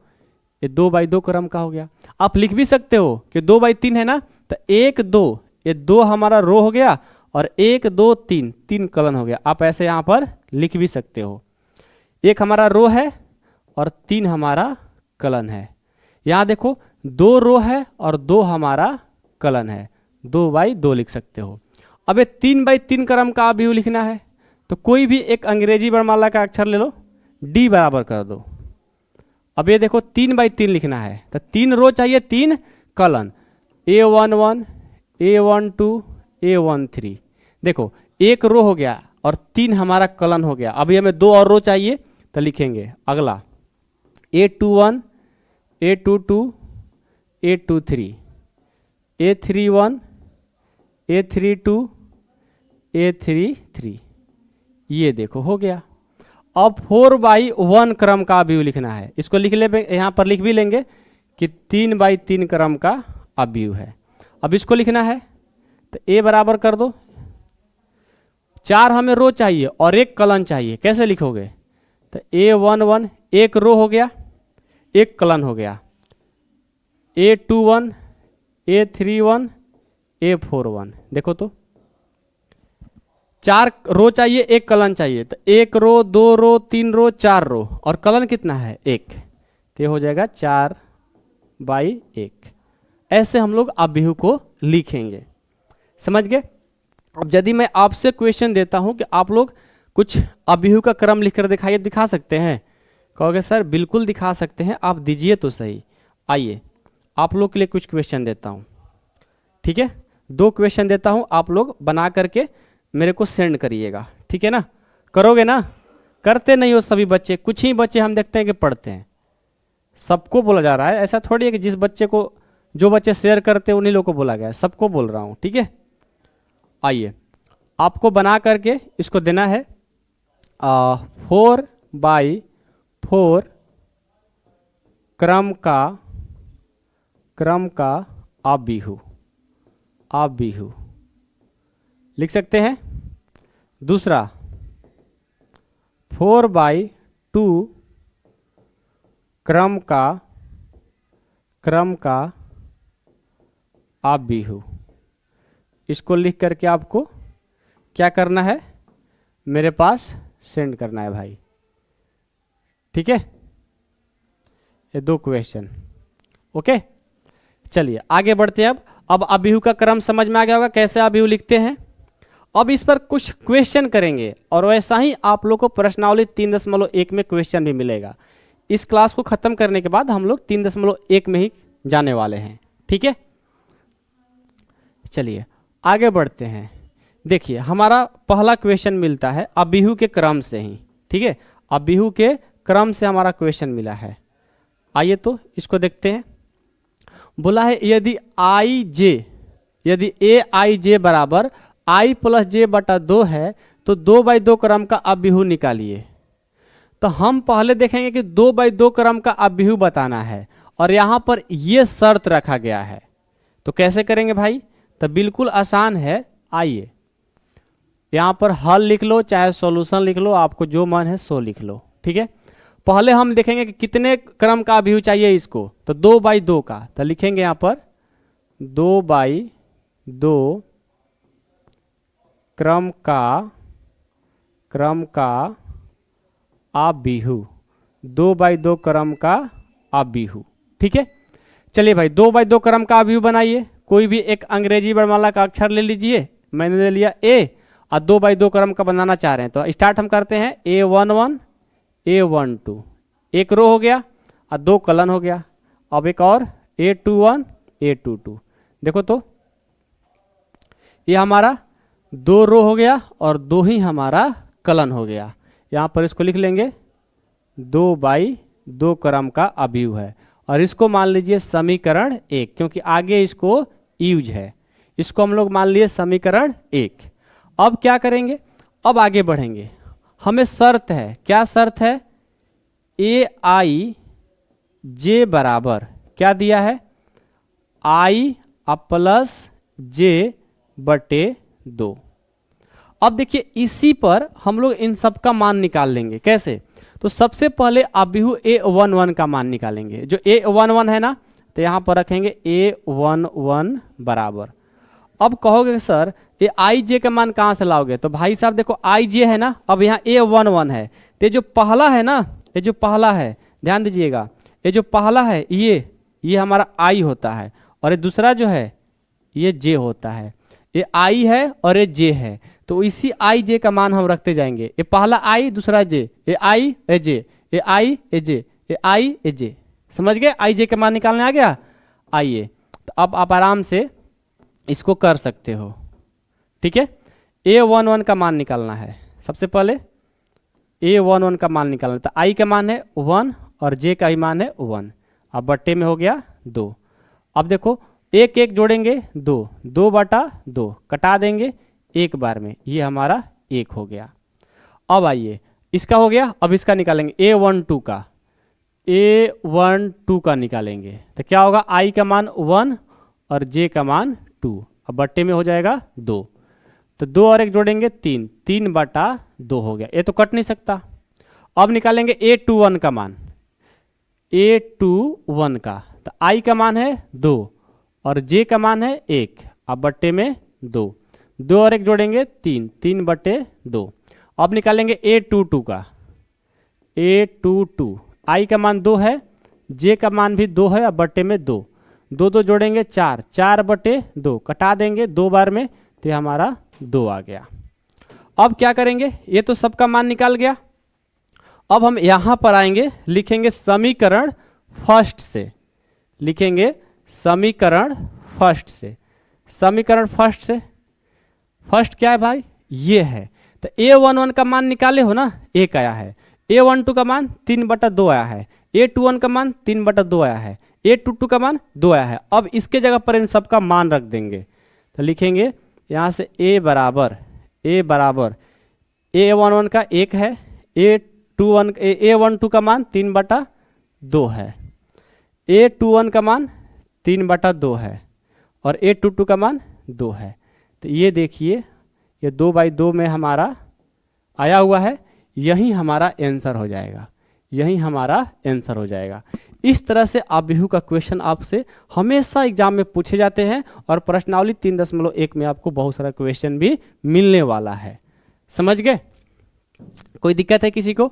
ये 2/2 क्रम का हो गया। आप लिख भी सकते हो कि 2/3 है ना, तो 1 2, ये 2 हमारा रो हो गया और 1 2 3 कलन हो गया। आप ऐसे यहाँ पर लिख भी सकते हो, 1 हमारा रो है और 3 हमारा कलन है। यहाँ देखो 2 रो है और 2 हमारा कलन है, 2/2 लिख सकते हो। अब ये 3/3 क्रम का अभिहु लिखना है, तो कोई भी एक अंग्रेजी वर्णमाला का अक्षर ले लो, D बराबर कर दो। अब ये देखो 3/3 लिखना है, तो 3 रो चाहिए, 3 कलन, A11, A12, A13। देखो एक रो हो गया और 3 हमारा कलन हो गया। अभी हमें 2 और रो चाहिए तो लिखेंगे अगला A21 A22 A23 A31 A32 A33, ये देखो हो गया। अब 4/1 क्रम का अवयव लिखना है। इसको लिख ले, यहाँ पर लिख भी लेंगे कि 3/3 क्रम का अवयव है। अब इसको लिखना है तो A बराबर कर दो, 4 हमें रो चाहिए और 1 कलन चाहिए। कैसे लिखोगे? तो A11 1 रो हो गया, 1 कलन हो गया। A21 A31 A41, देखो तो 4 रो चाहिए, 1 कलन चाहिए, तो 1 रो 2 रो 3 रो 4 रो और कलन कितना है? 1, तो हो जाएगा 4/1। ऐसे हम लोग अवयव को लिखेंगे। समझ गए? अब यदि मैं आपसे क्वेश्चन देता हूं कि आप लोग कुछ अवयव का क्रम लिखकर दिखाइए, दिखा सकते हैं? कहोगे सर बिल्कुल दिखा सकते हैं, आप दीजिए तो सही। आइए आप लोग के लिए कुछ क्वेश्चन देता हूं, ठीक है? 2 क्वेश्चन देता हूं, आप लोग बना करके मेरे को सेंड करिएगा, ठीक है ना? करोगे ना? करते नहीं हो सभी बच्चे, कुछ ही बच्चे हम देखते हैं कि पढ़ते हैं। सबको बोला जा रहा है, ऐसा थोड़ी है कि जिस बच्चे को, जो बच्चे शेयर करते हैं उन्हीं लोगों को बोला गया है, सबको बोल रहा हूँ, ठीक है? आइए आपको बना करके इसको देना है 4/4 क्रम का अवयव लिख सकते हैं। दूसरा 4/2 क्रम का अवयव। इसको लिख करके आपको क्या करना है? मेरे पास सेंड करना है भाई, ठीक है? ये 2 क्वेश्चन, ओके? चलिए आगे बढ़ते हैं। अब अवयव का क्रम समझ में आ गया होगा, कैसे अवयव लिखते हैं। अब इस पर कुछ क्वेश्चन करेंगे और वैसा ही आप लोग को प्रश्नावली 3.1 में क्वेश्चन भी मिलेगा। इस क्लास को खत्म करने के बाद हम लोग 3.1 में ही जाने वाले हैं, ठीक है? चलिए आगे बढ़ते हैं। देखिए हमारा पहला क्वेश्चन मिलता है अवयव के क्रम से ही, ठीक है? अवयव के क्रम से हमारा क्वेश्चन मिला है। आइए तो इसको देखते हैं। बोला है यदि Aij बराबर I + j/2 है तो 2/2 क्रम का अवयव निकालिए। तो हम पहले देखेंगे कि 2/2 क्रम का अवयव बताना है और यहाँ पर ये शर्त रखा गया है। तो कैसे करेंगे भाई? तो बिल्कुल आसान है। आइए यहाँ पर हल लिख लो, चाहे सॉल्यूशन लिख लो, आपको जो मन है सो लिख लो, ठीक है? पहले हम देखेंगे कि कितने क्रम का अवयव चाहिए इसको, तो 2/2 का। तो लिखेंगे यहाँ पर 2/2 क्रम का अवयव, 2/2 क्रम का अवयव, ठीक है? चलिए भाई 2/2 क्रम का अवयव बनाइए। कोई भी एक अंग्रेजी वर्णमाला का अक्षर ले लीजिए, मैंने ले लिया A और 2/2 क्रम का बनाना चाह रहे हैं तो स्टार्ट हम करते हैं। A11 A12, 1 रो हो गया और 2 कलन हो गया। अब एक और A21 A22, देखो तो ये हमारा 2 रो हो गया और 2 ही हमारा कलन हो गया। यहाँ पर इसको लिख लेंगे 2/2 क्रम का अवयव है और इसको मान लीजिए समीकरण 1, क्योंकि आगे इसको यूज है। इसको हम लोग मान लिए समीकरण 1। अब क्या करेंगे? अब आगे बढ़ेंगे। हमें शर्त है, क्या शर्त है? Aij बराबर क्या दिया है? I + j/2। अब देखिए इसी पर हम लोग इन सब का मान निकाल लेंगे। कैसे? तो सबसे पहले अवयव A11 का मान निकालेंगे। जो A11 है ना, तो यहाँ पर रखेंगे A11 बराबर। अब कहोगे सर ये Ij का मान कहाँ से लाओगे? तो भाई साहब देखो Ij है ना, अब यहाँ A11 है, तो जो पहला है ना, ये जो पहला है, ध्यान दीजिएगा, ये जो पहला है ये हमारा I होता है और ये दूसरा जो है ये J होता है। ये I है और ये J है, तो इसी Ij का मान हम रखते जाएंगे। ये पहला I, दूसरा J, ये I ये J, ये I ये J, ये I ये J। समझ गए? Ij का मान निकालने आ गया। आइए तो अब आप आराम से इसको कर सकते हो, ठीक है? A11 का मान निकालना है। सबसे पहले A11 का मान निकालना, तो I का मान है 1 और J का ही मान है 1। अब बट्टे में हो गया 2। अब देखो एक एक जोड़ेंगे 2, 2/2 कटा देंगे एक बार में, ये हमारा 1 हो गया। अब आइए इसका हो गया, अब इसका निकालेंगे A12 का, A12 का निकालेंगे तो क्या होगा, I का मान 1 और J का मान 2। अब बट्टे में हो जाएगा 2, तो 2 और 1 जोड़ेंगे 3, 3/2 हो गया, ये तो कट नहीं सकता। अब निकालेंगे A21 का मान, A21 का, तो I का मान है 2 और J का मान है 1। अब बट्टे में 2, 2 और 1 जोड़ेंगे 3, 3/2। अब निकालेंगे A22 का, A22 I का मान 2 है, J का मान भी 2 है। अब बट्टे में 2, 2 2 जोड़ेंगे 4, 4/2 कटा देंगे 2 बार में, तो ये हमारा 2 आ गया। अब क्या करेंगे, ये तो सबका मान निकाल गया। अब हम यहाँ पर आएंगे, लिखेंगे समीकरण फर्स्ट से, लिखेंगे समीकरण फर्स्ट से। समीकरण फर्स्ट से, फर्स्ट क्या है भाई, ये है। तो A11 का मान निकाले हो ना, 1 आया है। A12 का मान 3/2 आया है। A21 का मान 3/2 आया है। A22 का मान 2 आया है। अब इसके जगह पर इन सब का मान रख देंगे, तो लिखेंगे यहाँ से A बराबर A11 का 1 है, A12 का मान 3/2 है, A21 का मान 3/2 है और A22 का मान 2 है। तो ये देखिए, ये 2/2 में हमारा आया हुआ है, यही हमारा आंसर हो जाएगा, यही हमारा आंसर हो जाएगा। इस तरह से आबिहू का क्वेश्चन आपसे हमेशा एग्जाम में पूछे जाते हैं और प्रश्नावली 3.1 में आपको बहुत सारा क्वेश्चन भी मिलने वाला है। समझ गए? कोई दिक्कत है किसी को?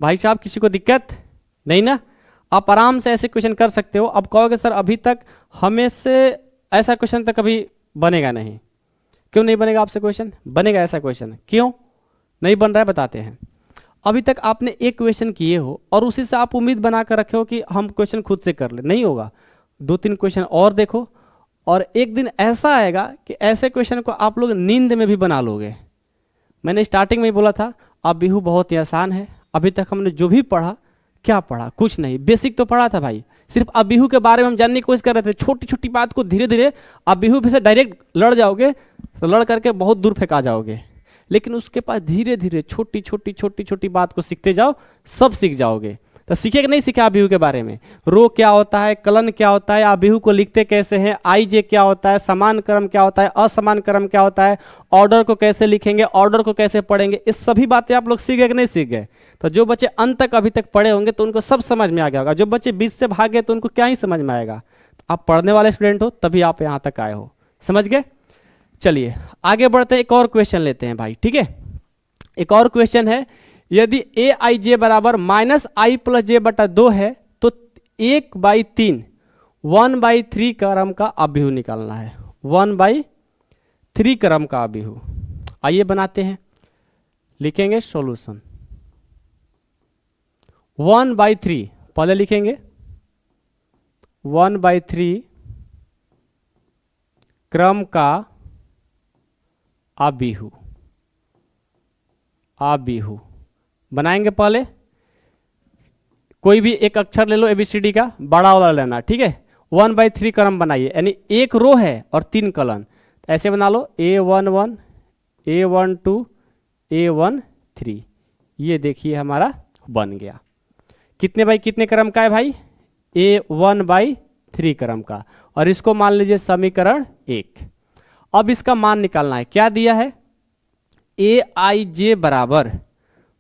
भाई साहब किसी को दिक्कत नहीं ना? आप आराम से ऐसे क्वेश्चन कर सकते हो। अब कहोगे सर अभी तक हमें से ऐसा क्वेश्चन तो कभी बनेगा नहीं। क्यों नहीं बनेगा आपसे क्वेश्चन? बनेगा ऐसा क्वेश्चन, क्यों नहीं बन रहा है बताते हैं। अभी तक आपने एक क्वेश्चन किए हो और उसी से आप उम्मीद बना कर रखे हो कि हम क्वेश्चन खुद से कर ले, नहीं होगा। 2-3 क्वेश्चन और देखो और एक दिन ऐसा आएगा कि ऐसे क्वेश्चन को आप लोग नींद में भी बना लोगे। मैंने स्टार्टिंग में ही बोला था आबिहू बहुत ही आसान है। अभी तक हमने जो भी पढ़ा, क्या पढ़ा? कुछ नहीं, बेसिक तो पढ़ा था भाई। सिर्फ आबिहू के बारे में हम जानने की कोशिश कर रहे थे। छोटी छोटी बात को धीरे धीरे आबिहू से डायरेक्ट लड़ जाओगे तो लड़ करके बहुत दूर फेंका जाओगे, लेकिन उसके पास धीरे धीरे छोटी छोटी बात को सीखते जाओ, सब सीख जाओगे। तो सीखे कि नहीं सीखे आबिहू के बारे में? रो क्या होता है, कलन क्या होता है, आबिहू को लिखते कैसे हैं, आई जे क्या होता है, समान क्रम क्या होता है, असमान क्रम क्या होता है, ऑर्डर को कैसे लिखेंगे, ऑर्डर को कैसे पढ़ेंगे, इस सभी बातें आप लोग सीख गए कि नहीं सीख गए? तो जो बच्चे अंत तक अभी तक पढ़े होंगे तो उनको सब समझ में आ गया होगा। जो बच्चे बीच से भाग गए तो उनको क्या ही समझ में आएगा। आप पढ़ने वाले स्टूडेंट हो तभी आप यहाँ तक आए हो। समझ गए? चलिए आगे बढ़ते हैं, एक और क्वेश्चन लेते हैं भाई, ठीक है। एक और क्वेश्चन है, यदि aij बराबर -i + j/2 है तो 1/3 1/3 क्रम का आबिहू निकालना है। 1/3 क्रम का आबिहू। आइए बनाते हैं, लिखेंगे सॉल्यूशन। 1/3 पहले लिखेंगे 1/3 क्रम का आबिहू। आबिहू बनाएंगे, पहले कोई भी एक अक्षर ले लो ABCD का, बड़ा वाला लेना, ठीक है। 1/3 क्रम बनाइए, यानी एक रो है और 3 कॉलम, ऐसे बना लो A11 A12 A13। ये देखिए हमारा बन गया। कितने बाई कितने क्रम का है भाई? A1/3 क्रम का, और इसको मान लीजिए समीकरण 1। अब इसका मान निकालना है। क्या दिया है? aij बराबर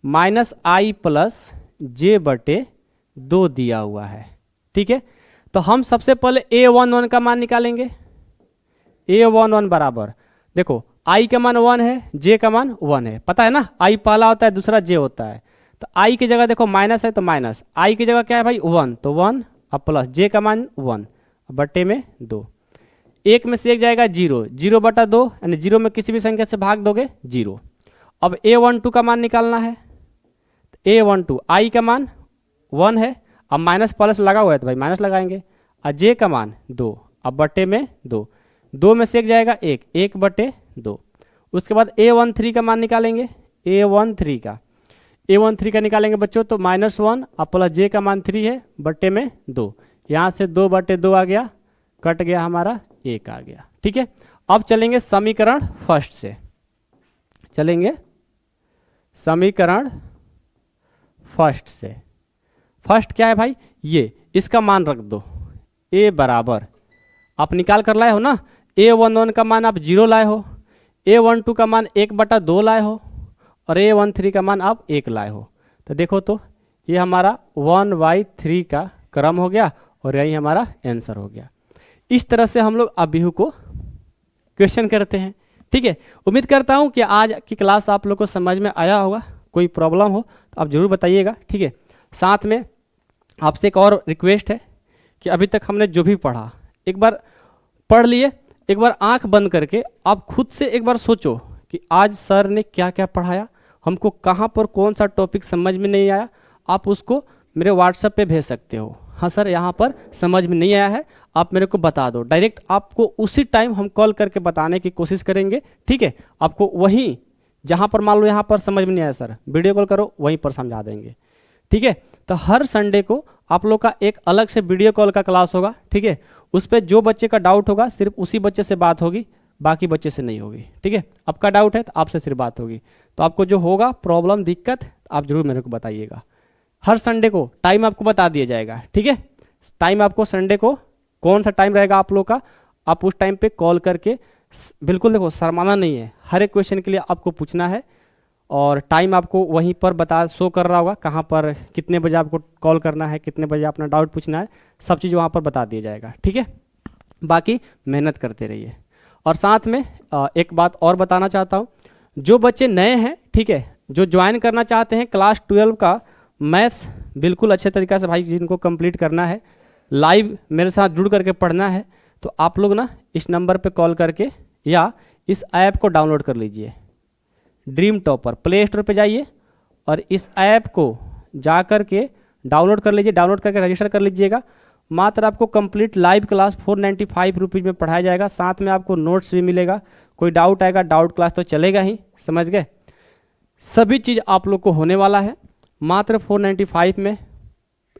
-i + j/2 दिया हुआ है, ठीक है। तो हम सबसे पहले A11 का मान निकालेंगे। A11 बराबर, देखो i का मान 1 है, j का मान 1 है, पता है ना। i पहला होता है, दूसरा j होता है। तो i की जगह देखो माइनस है तो माइनस, i की जगह क्या है भाई 1, तो 1 अब प्लस j का मान 1 बट्टे में 2। एक में से एक जाएगा 0, 0/2, यानी 0 में किसी भी संख्या से भाग दोगे 0। अब A12 का मान निकालना है। A12 i का मान 1 है, अब माइनस प्लस लगा हुआ है तो भाई माइनस लगाएंगे, और j का मान 2, अब बट्टे में 2, 2 में से एक जाएगा 1, 1/2। उसके बाद A13 का मान निकालेंगे। A13 का, A13 का निकालेंगे बच्चों तो -1 और प्लस j का मान 3 है, बट्टे में 2, यहाँ से 2/2 आ गया, कट गया हमारा 1 आ गया। ठीक है, अब चलेंगे समीकरण फर्स्ट से, चलेंगे समीकरण फर्स्ट से। फर्स्ट क्या है भाई, ये इसका मान रख दो, a बराबर, आप निकाल कर लाए हो ना, A11 का मान आप 0 लाए हो, A12 का मान 1/2 लाए हो और A13 का मान आप 1 लाए हो। तो देखो तो ये हमारा 1/3 का क्रम हो गया और यही हमारा आंसर हो गया। इस तरह से हम लोग अभिहु को क्वेश्चन करते हैं। ठीक है, उम्मीद करता हूँ कि आज की क्लास आप लोग को समझ में आया होगा। कोई प्रॉब्लम हो तो आप ज़रूर बताइएगा। ठीक है, साथ में आपसे एक और रिक्वेस्ट है कि अभी तक हमने जो भी पढ़ा एक बार पढ़ लिए, एक बार आंख बंद करके आप खुद से एक बार सोचो कि आज सर ने क्या क्या पढ़ाया, हमको कहाँ पर कौन सा टॉपिक समझ में नहीं आया। आप उसको मेरे व्हाट्सएप पे भेज सकते हो, हाँ सर यहाँ पर समझ में नहीं आया है, आप मेरे को बता दो। डायरेक्ट आपको उसी टाइम हम कॉल करके बताने की कोशिश करेंगे। ठीक है, आपको वहीं जहाँ पर मान लो यहाँ पर समझ में नहीं आया सर, वीडियो कॉल करो, वहीं पर समझा देंगे। ठीक है, तो हर संडे को आप लोग का एक अलग से वीडियो कॉल का क्लास होगा। ठीक है, उस पर जो बच्चे का डाउट होगा सिर्फ उसी बच्चे से बात होगी, बाकी बच्चे से नहीं होगी। ठीक है, आपका डाउट है तो आपसे सिर्फ बात होगी। तो आपको जो होगा प्रॉब्लम दिक्कत आप जरूर मेरे को बताइएगा। हर संडे को टाइम आपको बता दिया जाएगा। ठीक है, टाइम आपको संडे को कौन सा टाइम रहेगा आप लोग का, आप उस टाइम पे कॉल करके बिल्कुल देखो शर्माना नहीं है, हर एक क्वेश्चन के लिए आपको पूछना है और टाइम आपको वहीं पर बता शो कर रहा होगा, कहाँ पर कितने बजे आपको कॉल करना है, कितने बजे अपना डाउट पूछना है, सब चीज़ वहाँ पर बता दिया जाएगा। ठीक है, बाकी मेहनत करते रहिए। और साथ में एक बात और बताना चाहता हूँ, जो बच्चे नए हैं, ठीक है, जो ज्वाइन करना चाहते हैं क्लास 12 का मैथ्स बिल्कुल अच्छे तरीक़े से भाई जिनको कंप्लीट करना है, लाइव मेरे साथ जुड़ करके पढ़ना है, तो आप लोग ना इस नंबर पे कॉल करके या इस ऐप को डाउनलोड कर लीजिए। ड्रीम टॉपर प्ले स्टोर पे जाइए और इस ऐप को जा कर के डाउनलोड कर लीजिए, डाउनलोड करके रजिस्टर कर लीजिएगा। मात्र आपको कंप्लीट लाइव क्लास 495 रुपीज़ में पढ़ाया जाएगा, साथ में आपको नोट्स भी मिलेगा। कोई डाउट आएगा, डाउट क्लास तो चलेगा ही, समझ गए। सभी चीज़ आप लोग को होने वाला है मात्र 495 में।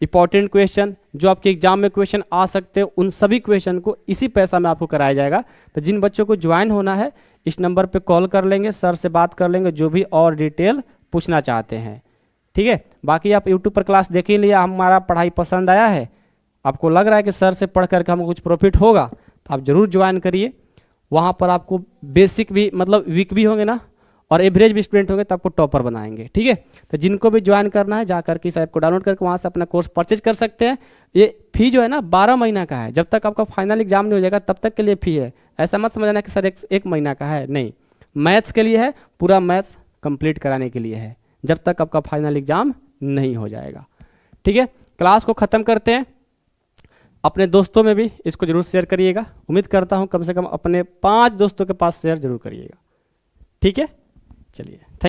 इंपॉर्टेंट क्वेश्चन जो आपके एग्जाम में क्वेश्चन आ सकते हैं, उन सभी क्वेश्चन को इसी पैसा में आपको कराया जाएगा। तो जिन बच्चों को ज्वाइन होना है इस नंबर पे कॉल कर लेंगे, सर से बात कर लेंगे, जो भी और डिटेल पूछना चाहते हैं। ठीक है, बाकी आप यूट्यूब पर क्लास देख ही लिया, हमारा पढ़ाई पसंद आया है, आपको लग रहा है कि सर से पढ़ करके हमको कुछ प्रॉफिट होगा, तो आप ज़रूर ज्वाइन करिए। वहाँ पर आपको बेसिक भी मतलब वीक भी होंगे ना, और एवरेज भी स्टूडेंट होंगे तो आपको टॉपर बनाएंगे। ठीक है, तो जिनको भी ज्वाइन करना है जा करके इस ऐप को डाउनलोड करके वहाँ से अपना कोर्स परचेज कर सकते हैं। ये फी जो है ना 12 महीना का है, जब तक आपका फाइनल एग्जाम नहीं हो जाएगा तब तक के लिए फी है। ऐसा मत समझना कि सर एक महीना का है, नहीं, मैथ्स के लिए है, पूरा मैथ्स कंप्लीट कराने के लिए है, जब तक आपका फाइनल एग्जाम नहीं हो जाएगा। ठीक है, क्लास को ख़त्म करते हैं। अपने दोस्तों में भी इसको जरूर शेयर करिएगा। उम्मीद करता हूँ कम से कम अपने 5 दोस्तों के पास शेयर जरूर करिएगा। ठीक है, चलिए।